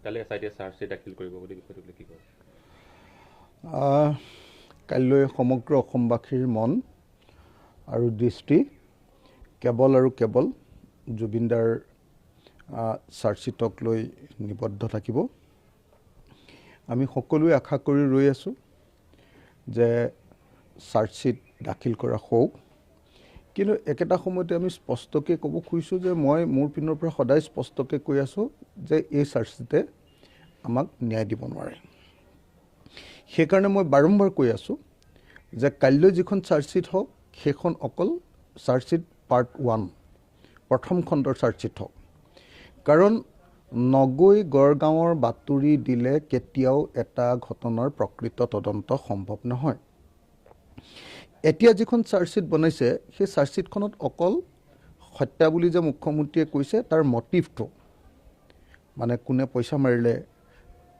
কালি এছআইটিয়ে charge sheet দাখিল কৰিব বুলি বিষয়টো কি কয়? কাইলৈ সমগ্ৰ অসমবাসীৰ মন আৰু দৃষ্টি কেৱল আৰু কেৱল জুবিনদাৰ চাৰ্জশ্বিটক লৈ নিবদ্ধ থাকিব। আমি সকলোৱে আশা কৰি ৰৈ আছোঁ যে চাৰ্জশ্বিট দাখিল কৰা হওক, কিন্তু একেটা সময়তে আমি স্পষ্টকৈ ক'ব খুজিছোঁ যে মই মোৰ পিনৰ পৰা সদায় স্পষ্টকৈ কৈ আছোঁ যে এই চাৰ্জশ্বিটে আমাক ন্যায় দিব নোৱাৰে। সেইকাৰণে মই বাৰম্বাৰ কৈ আছোঁ যে কাইলৈ যিখন চাৰ্জশ্বিট হওক সেইখন অকল চাৰ্জশ্বিট পাৰ্ট 1 প্ৰথম খণ্ডৰ চাৰ্জশ্বিট হওক, কাৰণ নগৈ গড়গাঁৱৰ বাতৰি দিলে কেতিয়াও এটা ঘটনাৰ প্ৰকৃত তদন্ত সম্ভৱ নহয়। এতিয়া যিখন চাৰ্জশ্বিট বনাইছে সেই চাৰ্জশ্বিটখনত অকল হত্যা বুলি যে মুখ্যমন্ত্ৰীয়ে কৈছে তাৰ মটিভটো, মানে কোনে পইচা মাৰিলে,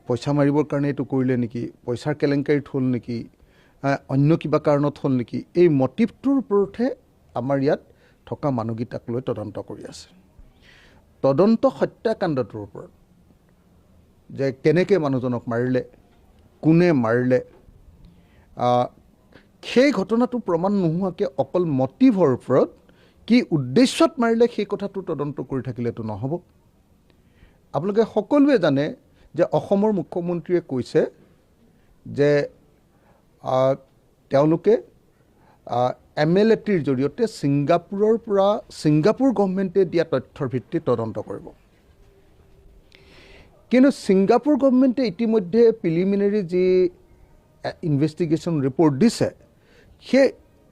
পইচা মাৰিবৰ কাৰণে এইটো কৰিলে নেকি, পইচাৰ কেলেংকাৰীত হ'ল নেকি, অন্য কিবা কাৰণত হ'ল নেকি, এই মটিভটোৰ ওপৰতহে আমাৰ ইয়াত থকা মানুহকেইটাক লৈ তদন্ত কৰি আছে। তদন্ত হত্যাকাণ্ডটোৰ ওপৰত যে কেনেকৈ মানুহজনক মাৰিলে, কোনে মাৰিলে, সেই ঘটনাটো প্ৰমাণ নোহোৱাকৈ অকল মটিভৰ ওপৰত কি উদ্দেশ্যত মাৰিলে সেই কথাটো তদন্ত কৰি থাকিলেতো নহ'ব। আপোনালোকে সকলোৱে জানে যে অসমৰ মুখ্যমন্ত্ৰীয়ে কৈছে যে তেওঁলোকে MLATৰ জৰিয়তে ছিংগাপুৰ গভৰ্ণমেণ্টে দিয়া তথ্যৰ ভিত্তিত তদন্ত কৰিব। কিন্তু ছিংগাপুৰ গভৰ্ণমেণ্টে ইতিমধ্যে প্ৰিলিমিনাৰী যি ইনভেষ্টিগেশ্যন ৰিপৰ্ট দিছে সেই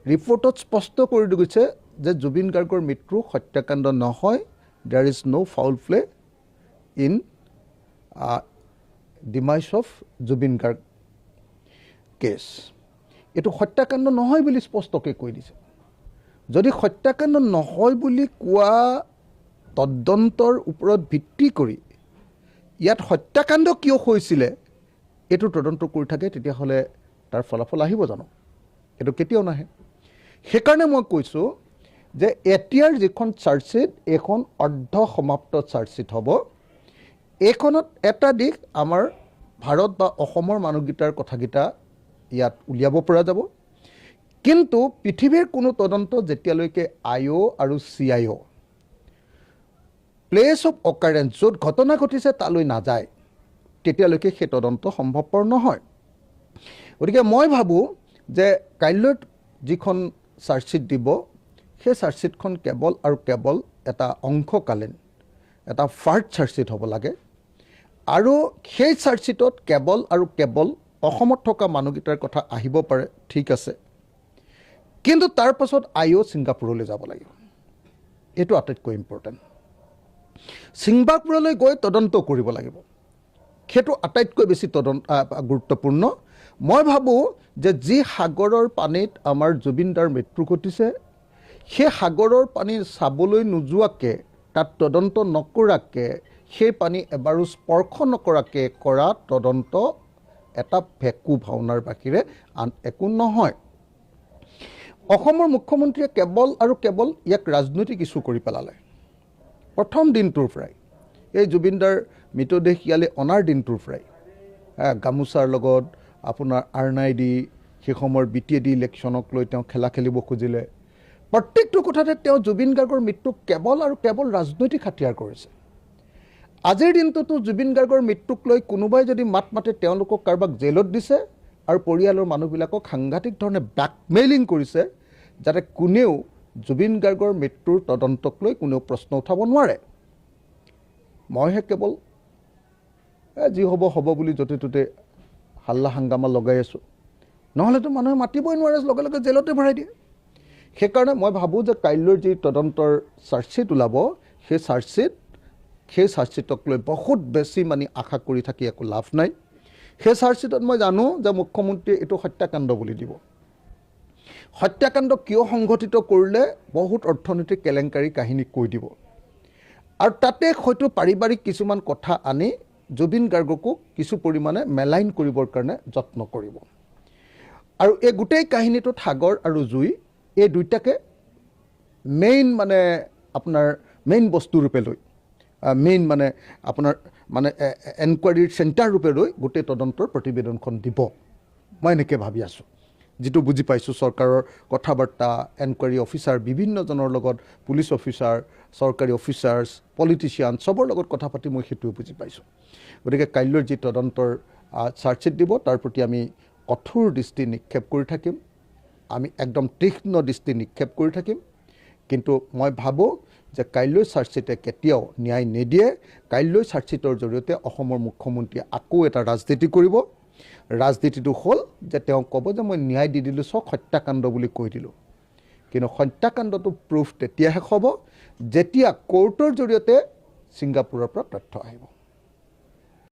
ৰিপৰ্টত স্পষ্ট কৰি গৈছে যে জুবিন গাৰ্গৰ মৃত্যু হত্যাকাণ্ড নহয়, there is no' foul play in demise of Zubeen Garg case. এইটো হত্যাকাণ্ড নহয় বুলি স্পষ্টকৈ কৈ দিছে। যদি হত্যাকাণ্ড নহয় বুলি কোৱা তদন্তৰ ওপৰত ভিত্তি কৰি ইয়াত হত্যাকাণ্ড কিয় হৈছিলে এইটো তদন্ত কৰি থাকে, তেতিয়াহ'লে তাৰ ফলাফল আহিব জানো? এইটো কেতিয়াও নাহে। সেইকাৰণে মই কৈছোঁ যে এতিয়াৰ যিখন চাৰ্জশ্বিট এইখন অৰ্ধ সমাপ্ত চাৰ্জশ্বিট হ'ব। এইখনত এটা দিশ আমাৰ ভাৰত বা অসমৰ মানুহকেইটাৰ কথাকেইটা ইয়াত উলিয়াব পৰা যাব, কিন্তু পৃথিৱীৰ কোনো তদন্ত যেতিয়ালৈকে IO আৰু CIO প্লেচ অফ অকাৰেঞ্চ য'ত ঘটনা ঘটিছে তালৈ নাযায় তেতিয়ালৈকে সেই তদন্ত সম্ভৱপৰ নহয়। গতিকে মই ভাবোঁ যে কাইলৈ যিখন চাৰ্জশ্বিট দিব সেই চাৰ্জশ্বিটখন কেৱল আৰু কেৱল এটা অংশকালীন এটা ফাৰ্ষ্ট চাৰ্জশ্বিট হ'ব লাগে, আৰু সেই চাৰ্জশ্বিটত কেৱল আৰু কেৱল অসমত থকা মানুহকেইটাৰ কথা আহিব পাৰে, ঠিক আছে, কিন্তু তাৰ পাছত IO ছিংগাপুৰলৈ যাব লাগিব। এইটো আটাইতকৈ ইম্পৰ্টেণ্ট। ছিংগাপুৰলৈ গৈ তদন্ত কৰিব লাগিব, সেইটো আটাইতকৈ বেছি গুৰুত্বপূৰ্ণ। মই ভাবোঁ যে যি সাগৰৰ পানীত আমাৰ জুবিনদাৰ মৃত্যু ঘটিছে সেই সাগৰৰ পানী চাবলৈ নোযোৱাকৈ, তাত তদন্ত নকৰাকৈ, সেই পানী এবাৰো স্পৰ্শ নকৰাকৈ কৰা তদন্ত এটা ভেকু ভাওনাৰ বাহিৰে আন একো নহয়। অসমৰ মুখ্যমন্ত্ৰীয়ে কেৱল আৰু কেৱল ইয়াক ৰাজনৈতিক ইছ্যু কৰি পেলালে। প্ৰথম দিনটোৰ পৰাই, এই জুবিনদাৰ মৃতদেহ ইয়ালৈ অনাৰ দিনটোৰ পৰাই গামোচাৰ লগত আপোনাৰ আৰনাই দি সেই সময়ৰ BTAD ইলেকশ্যনক লৈ তেওঁ খেলা খেলিব খুজিলে। প্ৰত্যেকটো কথাতে তেওঁ জুবিন গাৰ্গৰ মৃত্যুক কেৱল আৰু কেৱল ৰাজনৈতিক হাতিয়াৰ কৰিছে। আজিৰ দিনটোতো জুবিন গাৰ্গৰ মৃত্যুক লৈ কোনোবাই যদি মাত মাতে তেওঁলোকক কাৰোবাক জেলত দিছে আৰু পৰিয়ালৰ মানুহবিলাকক সাংঘাতিক ধৰণে ব্লেকমেইলিং কৰিছে, যাতে কোনেও জুবিন গাৰ্গৰ মৃত্যুৰ তদন্তক লৈ কোনেও প্ৰশ্ন উঠাব নোৱাৰে। মইহে কেৱল যি হ'ব হ'ব বুলি য'তে ত'তে হাল্লা হাংগামা লগাই আছোঁ, নহ'লেতো মানুহে মাতিবই নোৱাৰে, লগে লগে জেলতে ভৰাই দিয়ে। সেইকাৰণে মই ভাবোঁ যে কাইলৈৰ যি তদন্তৰ চাৰ্জশ্বিট ওলাব সেই চাৰ্জশ্বিটক লৈ বহুত বেছি আশা কৰি থাকি একো লাভ নাই। সেই চাৰ্জশ্বিটত মই জানো যে মুখ্যমন্ত্ৰীয়ে এইটো হত্যাকাণ্ড বুলি দিব। হত্যাকাণ্ড কিয় সংঘটিত কৰিলে বহুত অৰ্থনৈতিক কেলেংকাৰী কাহিনী কৈ দিব, আৰু তাতে হয়তো পাৰিবাৰিক কিছুমান কথা আনি জুবিন গাৰ্গকো কিছু পৰিমাণে মেলাইন কৰিবৰ কাৰণে যত্ন কৰিব। আৰু এই গোটেই কাহিনীটোত সাগৰ আৰু জুই এই দুইটাকে মেইন আপোনাৰ মেইন বস্তুৰূপে লৈ, আপোনাৰ মানে এনকুৱাৰীৰ চেণ্টাৰ ৰূপে লৈ গোটেই তদন্তৰ প্ৰতিবেদনখন দিব মই এনেকৈ ভাবি আছোঁ যিটো বুজি পাইছোঁ চৰকাৰৰ কথা বাৰ্তা এনকুৱাৰী অফিচাৰ বিভিন্নজনৰ লগত পুলিচ অফিচাৰ চৰকাৰী অফিচাৰ্ছ পলিটিচিয়ান চবৰ লগত কথা পাতি মই সেইটোও বুজি পাইছোঁ গতিকে কাইলৈৰ যি তদন্তৰ চাৰ্জশ্বিট দিব তাৰ প্ৰতি আমি কঠোৰ দৃষ্টি নিক্ষেপ কৰি থাকিম আমি একদম তীক্ষ্ণ দৃষ্টি নিক্ষেপ কৰি থাকিম কিন্তু মই ভাবোঁ যে কাইলৈ চাৰ্জশ্বিটে কেতিয়াও ন্যায় নিদিয়ে কাইলৈ চাৰ্জশ্বিটৰ জৰিয়তে অসমৰ মুখ্যমন্ত্ৰীয়ে আকৌ এটা ৰাজনীতি কৰিব ৰাজনীতিটো হ'ল যে তেওঁ ক'ব যে মই ন্যায় দি দিলোঁ চব হত্যাকাণ্ড বুলি কৈ দিলোঁ কিন্তু হত্যাকাণ্ডটো প্ৰুফ তেতিয়াহে হ'ব যেতিয়া কোৰ্টৰ জৰিয়তে ছিংগাপুৰৰ পৰা তথ্য আহিব